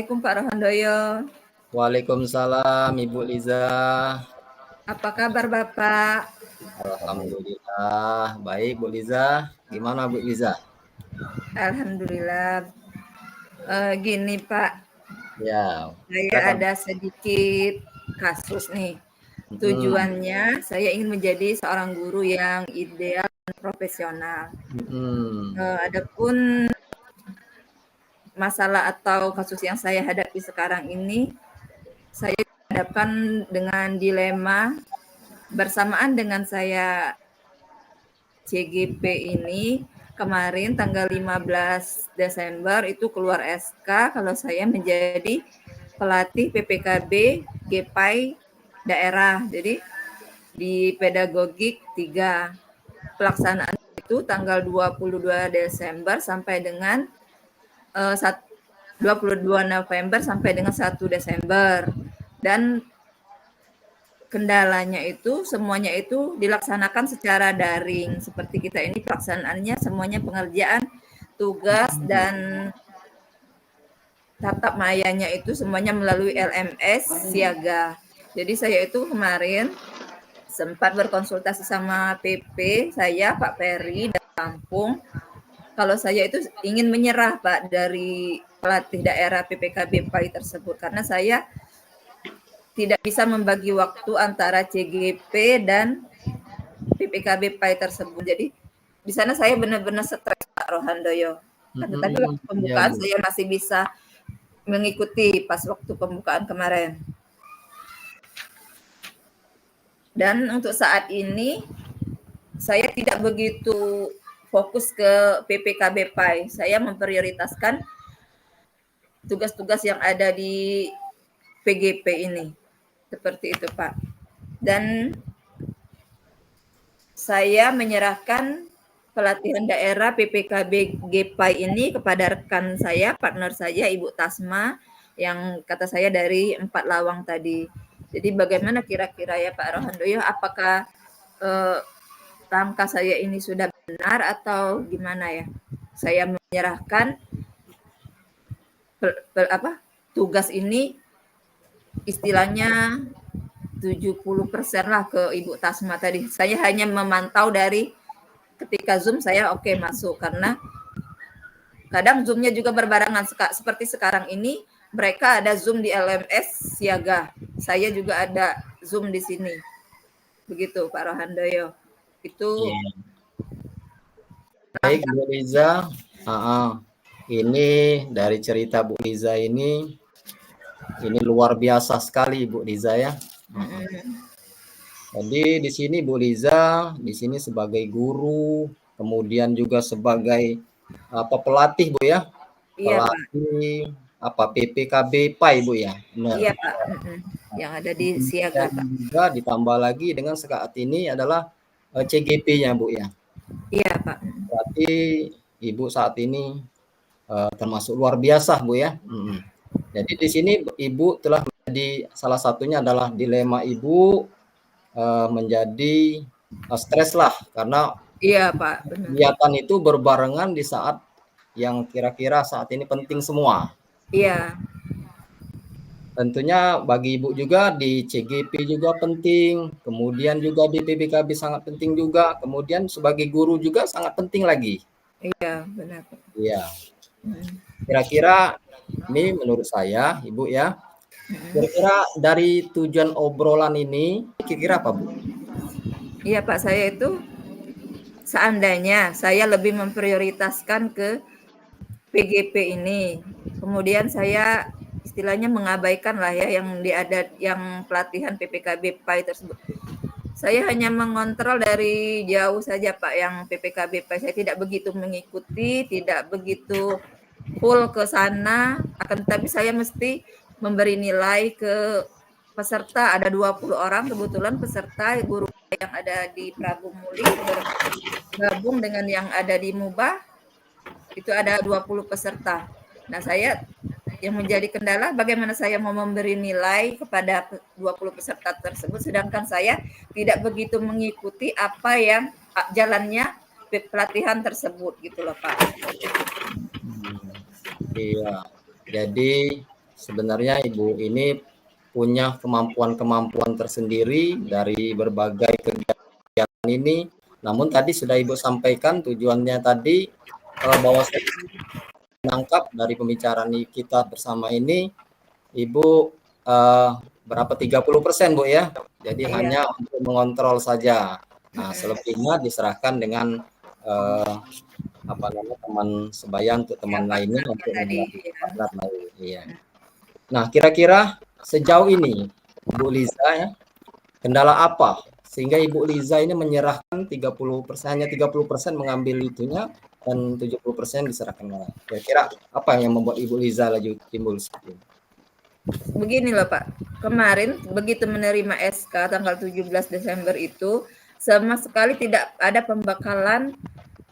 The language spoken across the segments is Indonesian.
Assalamualaikum Pak Rohandoyo. Waalaikumsalam Ibu Liza. Apa kabar Bapak? Alhamdulillah baik Bu Liza. Gimana Bu Liza? Alhamdulillah. Gini Pak, Ya, saya silakan. ada sedikit kasus nih. Mm-mm. Tujuannya saya ingin menjadi seorang guru yang ideal dan profesional. Mm-mm. Adapun masalah atau kasus yang saya hadapi sekarang ini, saya dihadapkan dengan dilema bersamaan dengan saya CGP ini. Kemarin tanggal 15 Desember itu keluar SK kalau saya menjadi pelatih PPKB GPAI daerah. Jadi di pedagogik 3 pelaksanaan itu tanggal 22 Desember sampai dengan 22 November sampai dengan 1 Desember. Dan kendalanya itu semuanya itu dilaksanakan secara daring. Seperti kita ini pelaksanaannya semuanya pengerjaan tugas dan tatap mayanya itu semuanya melalui LMS siaga. Jadi saya itu kemarin sempat berkonsultasi sama PP saya Pak Ferry dari Lampung. Kalau saya itu ingin menyerah Pak dari pelatih daerah PPKB PAI tersebut karena saya tidak bisa membagi waktu antara CGP dan PPKB PAI tersebut. Jadi di sana saya benar-benar stres Pak Rohandoyo. Tetapi Mm-mm. waktu Ya pembukaan Bu. saya masih bisa mengikuti pas waktu pembukaan kemarin. Dan untuk saat ini saya tidak begitu fokus ke PPKB PAI. Saya memprioritaskan tugas-tugas yang ada di PGP ini. Seperti itu, Pak. Dan saya menyerahkan pelatihan daerah PPKB GPAI ini kepada rekan saya, partner saya, Ibu Tasma, yang kata saya dari 4 Lawang tadi. Jadi bagaimana kira-kira ya Pak Rohandoyo, apakah langkah saya ini sudah benar atau gimana ya? Saya menyerahkan tugas ini istilahnya 70% lah ke Ibu Tasma tadi. Saya hanya memantau dari ketika Zoom saya oke masuk karena kadang Zoom-nya juga berbarengan seperti sekarang ini mereka ada Zoom di LMS siaga. Saya juga ada Zoom di sini. Begitu Pak Rohandoyo. Itu Iya. Baik Bu Liza. Ini dari cerita Bu Liza ini luar biasa sekali Bu Liza ya. Jadi di sini Bu Liza, di sini sebagai guru, kemudian juga sebagai pelatih Bu ya, iya Pak. pelatih PPKB PAI Bu ya, benar. Iya Pak. Yang ada di siaga Dan Pak. juga ditambah lagi dengan saat ini adalah CGP-nya Bu ya. Iya Pak. Berarti Ibu saat ini termasuk luar biasa Bu ya. Jadi di sini Ibu telah menjadi salah satunya adalah dilema Ibu menjadi stres lah karena Iya Pak, benar. kegiatan itu berbarengan di saat yang kira-kira saat ini penting semua. Iya. Tentunya bagi Ibu juga di CGP juga penting, kemudian juga di PPKB sangat penting juga, kemudian sebagai guru juga sangat penting lagi. Iya, benar Pak. Iya. Kira-kira ini menurut saya, Ibu ya, kira-kira dari tujuan obrolan ini, kira-kira apa Bu? Iya Pak, saya itu seandainya saya lebih memprioritaskan ke PGP ini, kemudian saya istilahnya mengabaikan lah ya yang pelatihan PPKB PAI tersebut. Saya hanya mengontrol dari jauh saja Pak yang PPKB PAI. Saya tidak begitu mengikuti, tidak begitu full ke sana, akan tetapi saya mesti memberi nilai ke peserta. Ada 20 orang kebetulan peserta guru yang ada di Prabu Muli bergabung dengan yang ada di Mubah. Itu ada 20 peserta. Nah, saya yang menjadi kendala bagaimana saya mau memberi nilai kepada 20 peserta tersebut sedangkan saya tidak begitu mengikuti apa yang jalannya pelatihan tersebut gitu loh Pak. Iya. Jadi sebenarnya Ibu ini punya kemampuan-kemampuan tersendiri dari berbagai kegiatan ini. Namun tadi sudah Ibu sampaikan tujuannya tadi bahwa saya menangkap dari pembicaraan kita bersama ini, Ibu berapa 30% Bu ya. Jadi hanya untuk mengontrol saja. Nah, selebihnya diserahkan dengan apa namanya teman sebaya untuk teman lainnya untuk partner lain. Iya. Nah, kira-kira sejauh ini Bu Liza ya, kendala apa sehingga Ibu Liza ini menyerahkan 30%, hanya 30% mengambil itunya dan 70% diserahkan ke lain. Kira-kira apa yang membuat Ibu Liza lagi timbul seperti ini? Begini loh Pak, kemarin begitu menerima SK tanggal 17 Desember itu sama sekali tidak ada pembekalan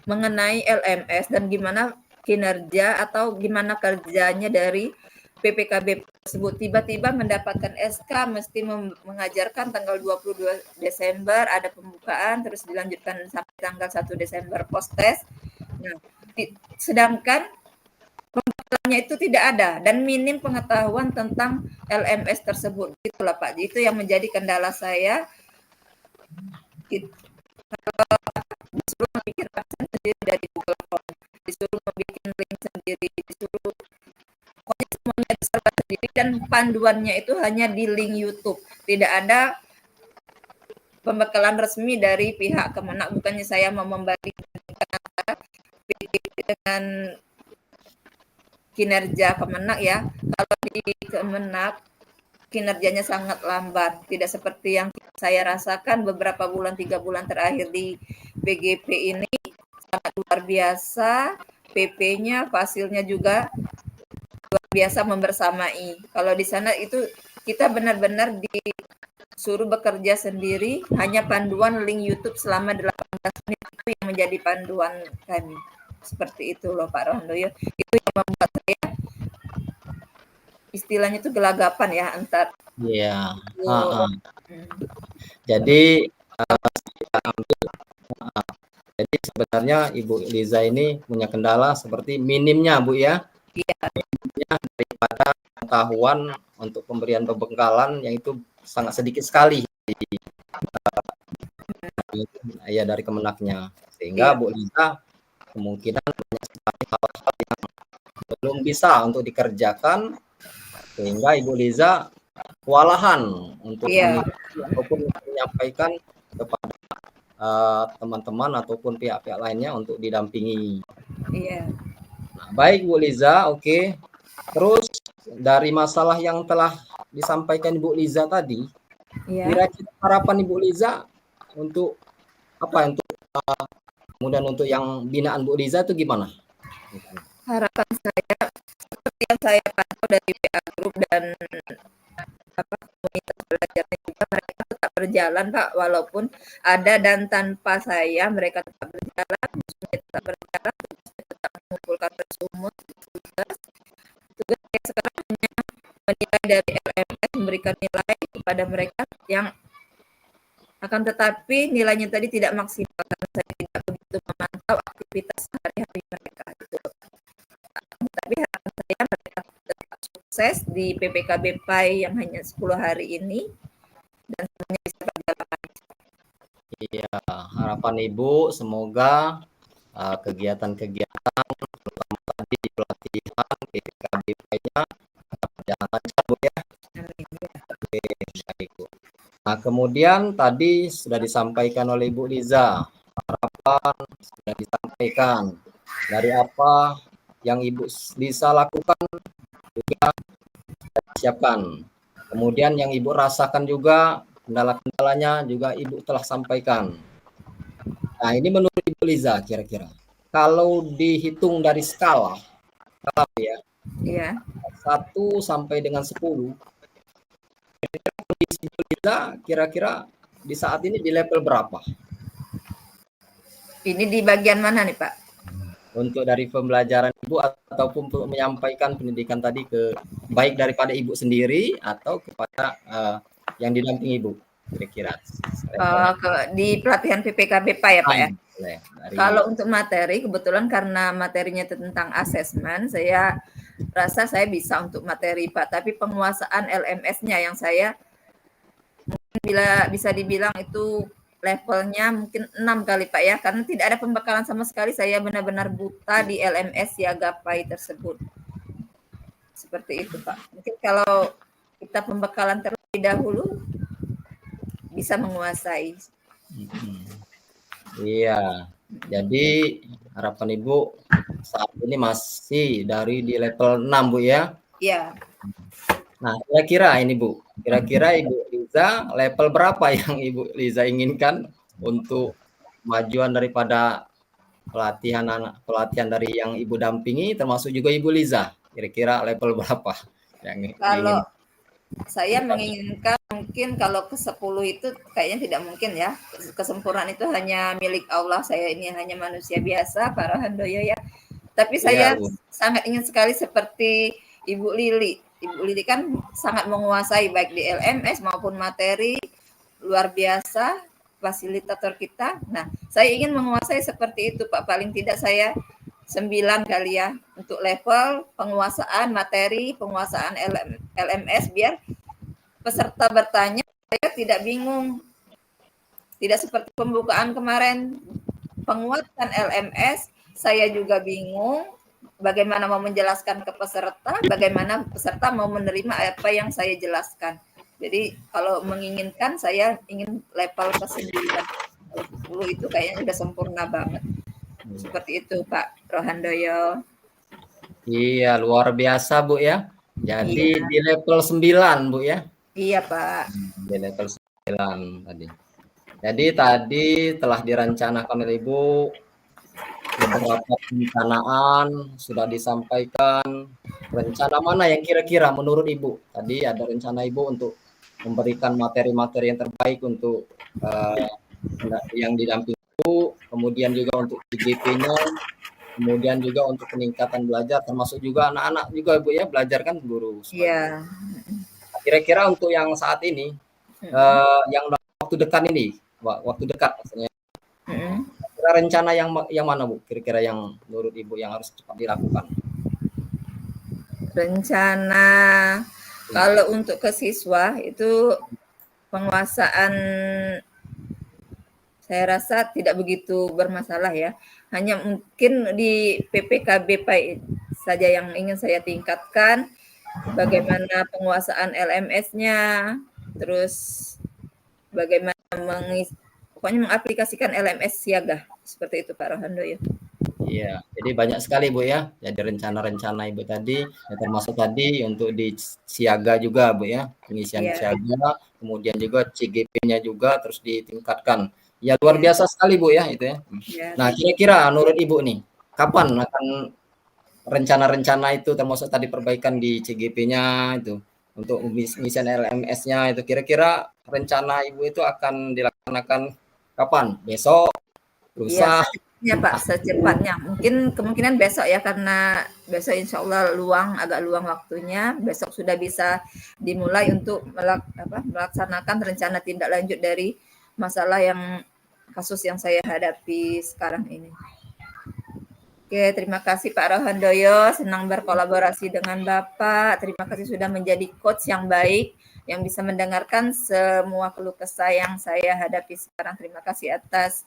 mengenai LMS dan gimana kinerja atau gimana kerjanya dari PPKB tersebut. Tiba-tiba mendapatkan SK mesti mengajarkan tanggal 22 Desember ada pembukaan terus dilanjutkan sampai tanggal 1 Desember post test. Nah, sedangkan pembekalannya itu tidak ada dan minim pengetahuan tentang LMS tersebut. Itulah Pak, itu yang menjadi kendala saya. Disuruh membuat absen sendiri dari Google Form, disuruh membuat link sendiri, disuruh pokoknya semuanya diserba sendiri dan panduannya itu hanya di link YouTube. Tidak ada pembekalan resmi dari pihak Kemenak. Bukannya saya mau membandingkan antara PDP dengan kinerja Kemenak ya. Kalau di Kemenak kinerjanya sangat lambat, tidak seperti yang saya rasakan beberapa bulan 3 bulan terakhir di PGP ini sangat luar biasa. PP-nya, fasilnya juga luar biasa membersamai. Kalau di sana itu kita benar-benar disuruh bekerja sendiri, hanya panduan link YouTube selama 18 menit itu yang menjadi panduan kami. Seperti itu loh Pak Rondoyo. Itu yang membuat saya istilahnya itu gelagapan ya antar. Iya. Jadi kita ambil. Jadi sebenarnya Ibu Liza ini punya kendala seperti minimnya Bu ya. Iya. Minimnya daripada pengetahuan untuk pemberian pembekalan yang itu sangat sedikit sekali ya dari Kemenaknya. Sehingga Bu Liza kemungkinan banyak sekali hal-hal yang belum bisa untuk dikerjakan sehingga Ibu Liza kewalahan untuk ataupun menyampaikan kepada teman-teman ataupun pihak-pihak lainnya untuk didampingi. Iya. Nah, baik Bu Liza, oke. Terus dari masalah yang telah disampaikan Ibu Liza tadi, kira-kira harapan Ibu Liza untuk apa? Untuk kemudian untuk yang binaan Bu Liza itu gimana? Harapan saya seperti yang saya pantau dari PA Group dan komunitas belajarnya juga mereka tetap berjalan Pak, walaupun ada dan tanpa saya mereka tetap berjalan, tetap berjalan, tetap mengumpulkan resume tugas saya sekarang hanya menilai dari LMS, memberikan nilai kepada mereka yang akan tetapi nilainya tadi tidak maksimal karena saya tidak begitu memantau aktivitas sehari-hari mereka itu. Tapi harapan saya mereka tetap sukses di PPKB PAI yang hanya 10 hari ini dan semuanya bisa berjalan. Iya, harapan Ibu semoga kegiatan-kegiatan terutama tadi di pelatihan PPKB PAI-nya berjalan lancar Bu ya. Oke, baik Bu. Nah, kemudian tadi sudah disampaikan oleh Ibu Liza, harapan sudah disampaikan dari apa yang Ibu Liza lakukan juga sudah disiapkan. Kemudian yang Ibu rasakan juga kendala-kendalanya juga Ibu telah sampaikan. Nah, ini menurut Ibu Liza kira-kira kalau dihitung dari skala ya, 1 sampai dengan 10, kondisi Ibu Liza kira-kira di saat ini di level berapa? Ini di bagian mana nih Pak? Untuk dari pembelajaran Ibu ataupun untuk menyampaikan pendidikan tadi ke baik daripada Ibu sendiri atau kepada yang didampingi Ibu kira-kira. Di pelatihan PPKB Pak ya Pak ya? Dari... Kalau untuk materi kebetulan karena materinya tentang asesmen saya rasa saya bisa untuk materi Pak, tapi penguasaan LMS-nya yang saya bisa dibilang itu levelnya mungkin 6 kali Pak ya, karena tidak ada pembekalan sama sekali, saya benar-benar buta di LMS Siagapai tersebut. Seperti itu Pak. Mungkin kalau kita pembekalan terlebih dahulu bisa menguasai. Iya. Jadi harapan Ibu saat ini masih dari di level 6 Bu ya? Iya. Nah, kira-kira ini Bu, kira-kira Ibu Liza level berapa yang Ibu Liza inginkan untuk kemajuan daripada pelatihan dari yang Ibu dampingi, termasuk juga Ibu Liza, kira-kira level berapa yang Kalau ingin? saya menginginkan mungkin kalau ke 10 itu kayaknya tidak mungkin ya. Kesempurnaan itu hanya milik Allah. Saya ini hanya manusia biasa, Pak Rohandoyo ya. Tapi Iya, saya Bu. sangat ingin sekali seperti Ibu Lili. Ibu Lili kan sangat menguasai baik di LMS maupun materi, luar biasa fasilitator kita. Nah, saya ingin menguasai seperti itu Pak. Paling tidak saya 9 kali ya untuk level penguasaan materi, penguasaan LMS biar peserta bertanya saya tidak bingung. Tidak seperti pembukaan kemarin penguatan LMS, saya juga bingung bagaimana mau menjelaskan ke peserta, bagaimana peserta mau menerima apa yang saya jelaskan. Jadi kalau menginginkan saya ingin level ke-9. Kalau 10 itu kayaknya udah sempurna banget. Seperti itu Pak Rohandoyo. Iya, luar biasa Bu ya. Jadi Iya. di level 9 Bu ya. Iya Pak. Di level 9 tadi. Jadi tadi telah direncanakan oleh Ibu beberapa perencanaan sudah disampaikan. Rencana mana yang kira-kira menurut Ibu? Tadi ada rencana Ibu untuk memberikan materi-materi yang terbaik untuk yang didampingi Ibu, kemudian juga untuk IGP-nya, kemudian juga untuk peningkatan belajar, termasuk juga anak-anak juga Bu ya, belajar kan guru sebagai. Iya. Kira-kira untuk yang saat ini, yang waktu dekat ini, waktu dekat maksudnya, kira rencana yang mana Bu? Kira-kira yang menurut Ibu yang harus cepat dilakukan? Rencana kalau untuk ke siswa itu penguasaan saya rasa tidak begitu bermasalah ya. Hanya mungkin di PPKB saja yang ingin saya tingkatkan, bagaimana penguasaan LMS-nya, terus bagaimana pokoknya mengaplikasikan LMS siaga. Seperti itu Pak Rohandoyo. Iya, jadi banyak sekali Bu ya. Jadi rencana-rencana Ibu tadi, ya termasuk tadi untuk di siaga juga Bu ya, pengisian siaga, kemudian juga CGP-nya juga terus ditingkatkan. Ya luar biasa sekali Bu ya itu ya. Nah kira-kira menurut Ibu nih, kapan akan rencana-rencana itu termasuk tadi perbaikan di CGP-nya itu untuk pengisian LMS-nya itu kira-kira rencana Ibu itu akan dilaksanakan kapan? Besok? Lusa? Ya Pak, secepatnya. Mungkin kemungkinan besok ya, karena besok insya Allah agak luang waktunya. Besok sudah bisa dimulai untuk melaksanakan rencana tindak lanjut dari masalah kasus yang saya hadapi sekarang ini. Oke, terima kasih Pak Rohandoyo. Senang berkolaborasi dengan Bapak. Terima kasih sudah menjadi coach yang baik, yang bisa mendengarkan semua keluh kesah yang saya hadapi sekarang. Terima kasih atas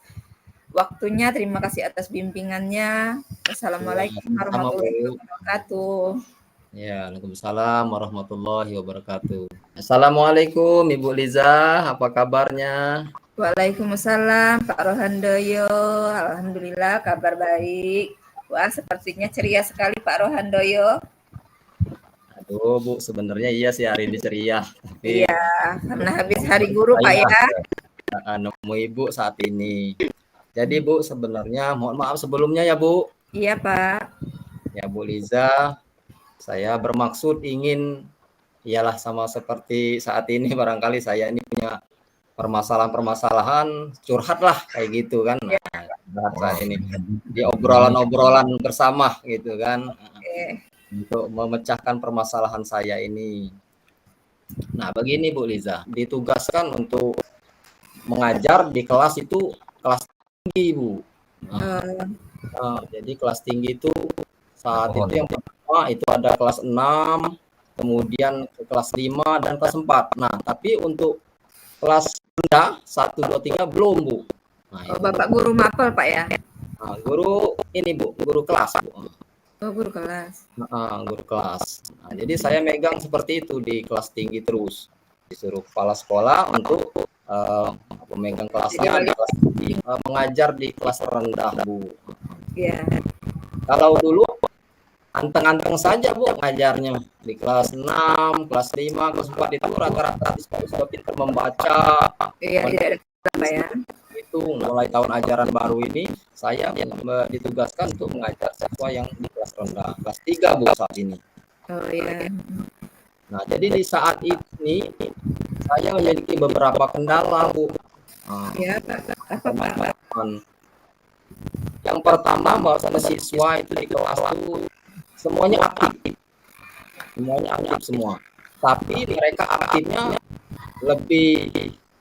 waktunya, terima kasih atas bimbingannya. Wassalamualaikum warahmatullahi wabarakatuh. Ya, Waalaikumsalam warahmatullahi wabarakatuh. Assalamualaikum Ibu Liza, apa kabarnya? Waalaikumsalam Pak Rohandoyo. Alhamdulillah kabar baik. Wah, sepertinya ceria sekali Pak Rohandoyo. Aduh Bu, sebenarnya iya sih hari ini ceria. Tapi iya, karena habis hari guru Pak ya. Nemu Ibu saat ini. Jadi Bu, sebenarnya mohon maaf sebelumnya ya Bu. Iya Pak. Ya Bu Liza, saya bermaksud ingin ialah sama seperti saat ini barangkali saya ini punya permasalahan-permasalahan, curhat lah kayak gitu kan. Nah, ini di obrolan-obrolan bersama gitu kan. Untuk memecahkan permasalahan saya ini. Nah, begini Bu Liza, ditugaskan untuk mengajar di kelas itu kelas tinggi Bu. Jadi kelas tinggi itu saat itu yang pertama itu ada kelas 6, kemudian ke kelas 5 dan kelas 4. Nah, tapi untuk kelas rendah 1, 2, 3 belum, Bu. Nah, Oh, itu, Bu. Bapak guru mapel, Pak ya? Nah, guru ini, Bu, guru kelas, Bu. Oh, guru kelas. Guru kelas. Nah, jadi saya megang seperti itu di kelas tinggi terus. Disuruh kepala sekolah untuk memegang kelasnya di kelas tinggi, mengajar di kelas rendah, Bu. Iya. Kalau dulu anteng-anteng saja, Bu, ngajarnya. Di kelas 6, kelas 5, kelas 4 itu rata-rata sudah pintar membaca. Iya, tidak ada apa ya. Itu mulai tahun ajaran baru ini saya ditugaskan untuk mengajar siswa yang di kelas rendah, kelas 3, Bu, saat ini. Oh iya. Nah, jadi di saat ini saya memiliki beberapa kendala, Bu. Iya, Pak. Apa, Pak? Yang pertama, bahwasanya siswa itu di kelas itu semuanya aktif. Semuanya aktif semua. Tapi mereka aktifnya lebih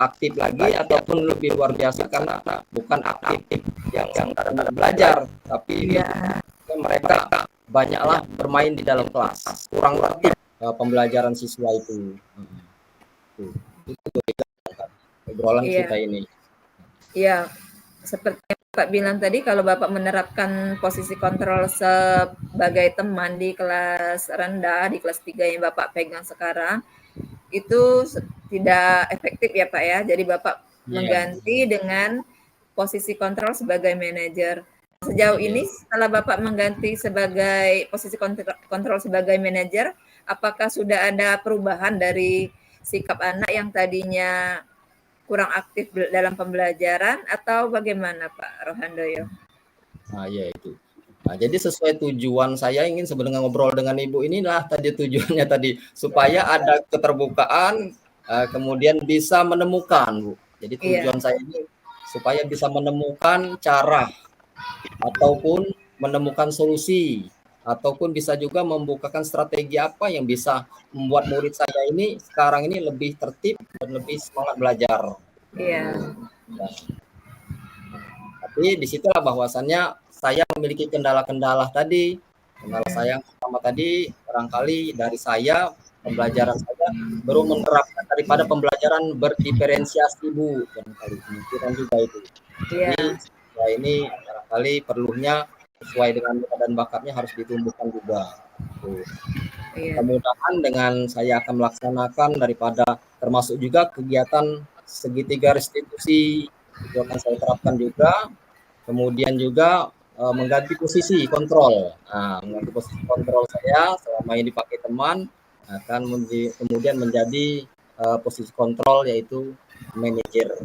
aktif lagi ataupun lebih luar biasa karena bukan aktif yang belajar, tapi mereka banyaklah bermain di dalam kelas, kurang aktif pembelajaran siswa itu. Itu obrolan kita ini. Iya, seperti yang Bapak bilang tadi, kalau Bapak menerapkan posisi kontrol sebagai teman di kelas rendah, di kelas 3 yang Bapak pegang sekarang, itu tidak efektif ya Pak ya. Jadi Bapak mengganti dengan posisi kontrol sebagai manajer. Sejauh ini setelah Bapak mengganti sebagai posisi kontrol sebagai manajer, apakah sudah ada perubahan dari sikap anak yang tadinya kurang aktif dalam pembelajaran atau bagaimana Pak Rohandoyo? Nah, ya itu. Nah, jadi sesuai tujuan saya ingin sebenarnya ngobrol dengan Ibu inilah tadi tujuannya tadi supaya ada keterbukaan, kemudian bisa menemukan, Bu. Jadi tujuan saya ini supaya bisa menemukan cara ataupun menemukan solusi ataupun bisa juga membukakan strategi apa yang bisa membuat murid saya ini sekarang ini lebih tertib dan lebih semangat belajar. Iya. Tapi disitulah bahwasannya saya memiliki kendala-kendala tadi. Kendala saya yang pertama tadi barangkali dari saya pembelajaran saya baru menerapkan daripada pembelajaran berdiferensiasi, Bu, barangkali kemungkinan juga itu. Jadi ini barangkali perlunya sesuai dengan minat dan bakatnya harus ditumbuhkan juga. Mudah-mudahan dengan saya akan melaksanakan daripada termasuk juga kegiatan segitiga restitusi itu akan saya terapkan juga. Kemudian juga mengganti posisi kontrol. Nah, mengganti posisi kontrol saya selama ini dipakai teman akan kemudian menjadi posisi kontrol yaitu manajer.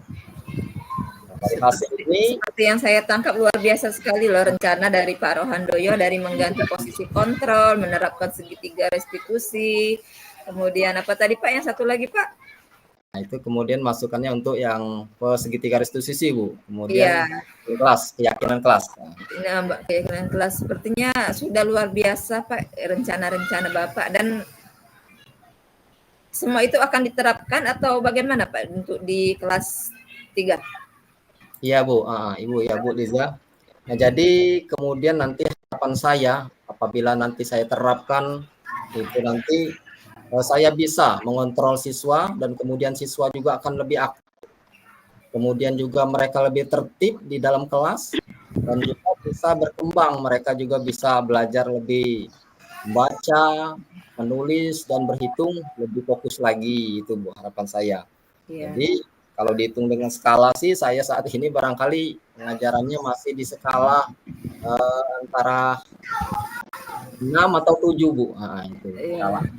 Dari hasil ini seperti yang saya tangkap luar biasa sekali loh rencana dari Pak Rohandoyo dari mengganti posisi kontrol, menerapkan segitiga restitusi, kemudian apa tadi Pak yang satu lagi Pak? Nah, itu kemudian masukannya untuk yang segitiga restitusi, Bu. Kemudian kelas, keyakinan kelas. Nah, Mbak, keyakinan kelas sepertinya sudah luar biasa Pak rencana-rencana Bapak dan semua itu akan diterapkan atau bagaimana Pak untuk di kelas 3? Iya, Bu. Ibu ya, Bu Liza. Nah, jadi kemudian nanti harapan saya apabila nanti saya terapkan itu nanti saya bisa mengontrol siswa dan kemudian siswa juga akan lebih aktif. Kemudian juga mereka lebih tertib di dalam kelas dan juga bisa berkembang. Mereka juga bisa belajar lebih membaca, menulis dan berhitung lebih fokus lagi. Itu Bu harapan saya. Jadi kalau dihitung dengan skala sih saya saat ini barangkali pengajarannya masih di skala antara 6 atau 7, Bu. Nah, itu.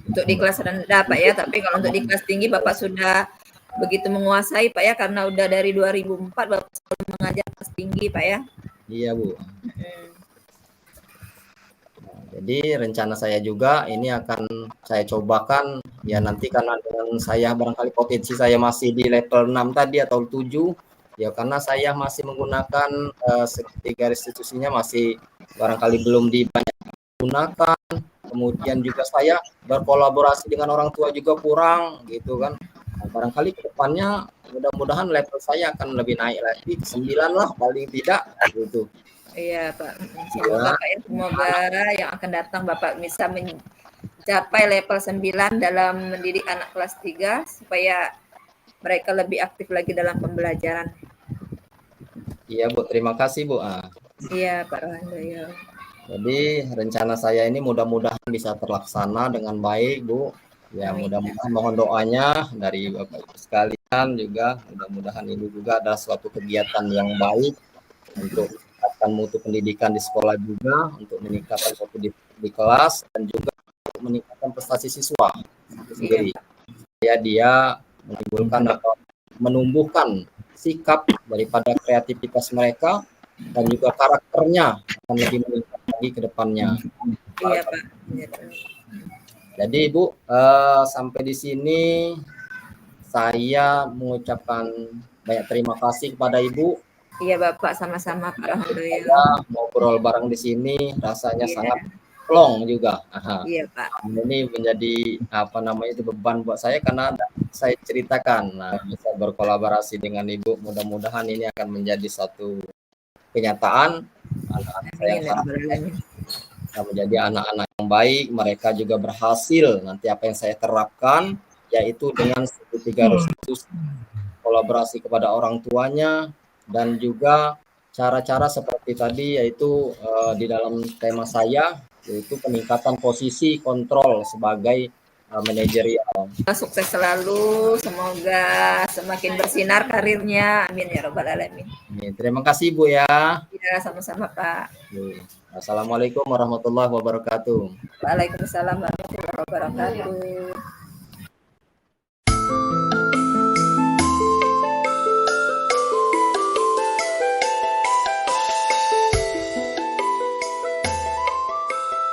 Untuk di kelas rendah Pak ya, tapi kalau untuk di kelas tinggi Bapak sudah begitu menguasai Pak ya, karena udah dari 2004 Bapak selalu mengajar kelas tinggi Pak ya. Iya, Bu. Jadi rencana saya juga ini akan saya cobakan ya nanti karena dengan saya barangkali potensi saya masih di level 6 tadi atau 7 ya karena saya masih menggunakan segitiga restitusinya masih barangkali belum dibanyak gunakan. Kemudian juga saya berkolaborasi dengan orang tua juga kurang gitu kan. Nah, barangkali ke depannya mudah-mudahan level saya akan lebih naik lagi ke 9 lah paling tidak gitu. Iya, Pak. Ya, Semoga Pak ya, semoga yang akan datang Bapak bisa mencapai level 9 dalam mendidik anak kelas 3 supaya mereka lebih aktif lagi dalam pembelajaran. iya Bu, terima kasih Bu. Iya, Pak Rohandoyo. Jadi rencana saya ini mudah-mudahan bisa terlaksana dengan baik Bu. Ya Amin. mudah-mudahan mohon doanya dari Bapak Ibu sekalian juga. Mudah-mudahan ini juga adalah suatu kegiatan yang baik untuk meningkatkan mutu pendidikan di sekolah juga, untuk meningkatkan mutu di kelas, dan juga untuk meningkatkan prestasi siswa itu Iya, sendiri. Pak. Ya dia menimbulkan atau menumbuhkan sikap daripada kreativitas mereka dan juga karakternya akan lebih meningkat lagi ke depannya. Iya, Pak. Iya, Pak. Jadi Ibu, sampai di sini saya mengucapkan banyak terima kasih kepada Ibu. Iya, Bapak, sama-sama Pak Rohandoyo. Saya ngobrol bareng di sini rasanya Iya, sangat plong juga. iya, Pak. Ini menjadi apa namanya itu beban buat saya karena saya ceritakan. Nah, bisa berkolaborasi dengan Ibu. Mudah-mudahan ini akan menjadi satu kenyataan. Anak-anak saya Amin, ya Rabbal Alamin. menjadi anak-anak yang baik. Mereka juga berhasil. Nanti apa yang saya terapkan yaitu dengan segitiga restitusi, kolaborasi kepada orang tuanya, dan juga cara-cara seperti tadi yaitu di dalam tema saya yaitu peningkatan posisi kontrol sebagai manajerial. Sukses selalu, semoga semakin bersinar karirnya. Amin ya Rabbal Alamin. Terima kasih Bu ya. Ya, sama-sama Pak. Assalamualaikum warahmatullahi wabarakatuh. Waalaikumsalam warahmatullahi wabarakatuh.